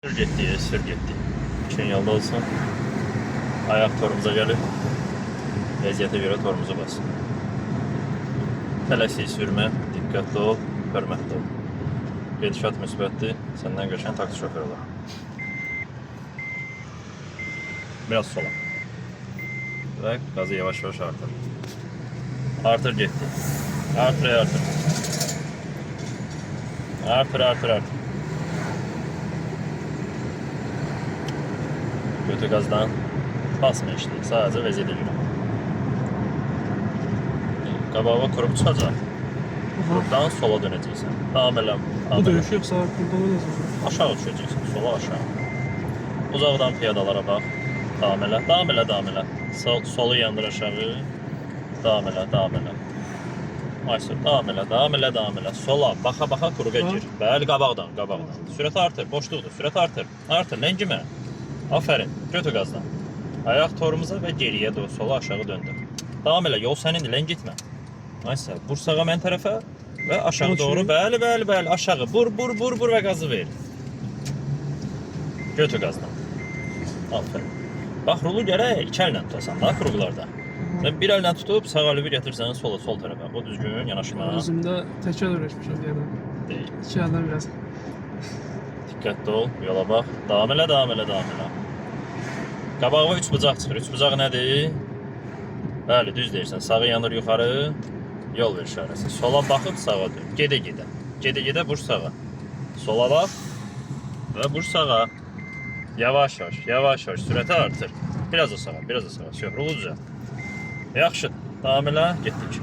Sür getdi. İçin yolda olsun. Ayaq torumuza gəlir. Vəziyyətə görə torumuzu bas. Tələsik sürmə, diqqətli ol, hörmətli ol. Gedişat müsbətdir, səndən qəşən taksi şoförü olar. Biraz sola. Və qazı yavaş-yavaş artır. Artır getdi. Artır. Artır. Götü qazdan basma işləyir, sadəcə vəziyyətə görə. Qabağa qrup çıxacaq. Qrupdan sola dönəcəksən. Davam elə. Bu dönüş yoxsa burada ne yazır? Aşağı düşəcəksən, sola aşağı. Uzaqdan piyadalara bax. Davam elə. Solu yandır aşağı. Davam elə. Maysur, davam elə. Sola, baxa qrupa gir. Bəli, qabaqdan. Sürəti artır, boşluqdur. Sürəti artır, ləngimə. Aferin, götür qazdan. Ayaq torumuza və geriyə doğru, sola aşağı döndür. Davam elə, yol sənindir, lən gitmə. Neyse, vur sağa mən tərəfə və aşağı doğru. Bəli, aşağı. Vur və qazı ver. Götür qazdan. Aferin. Bax, rulu gərək iki əllə tutasan da, qruqlarda. Sən bir əllə tutub, sağ əlivi gətirsən sol tərəfə. O düzgün, yanaşma. Özümdə təkər öyrəşmişəm deyədən. Deyil. İki əldən biraz. Diqqətli ol, yola bax. Davam elə. Qabağa 3 bucaq çıxır. 3 bucaq nədir? Bəli, düz deyirsən. Sağı yanır yuxarı, yol ver işarəsi. Sola baxıb sağa dön. Gedə vur sağa. Sola bax və vur sağa. Yavaş, sürəti artır. Biraz da sağa. Rulu düzəlt. Yaxşı, davam elə, getdik.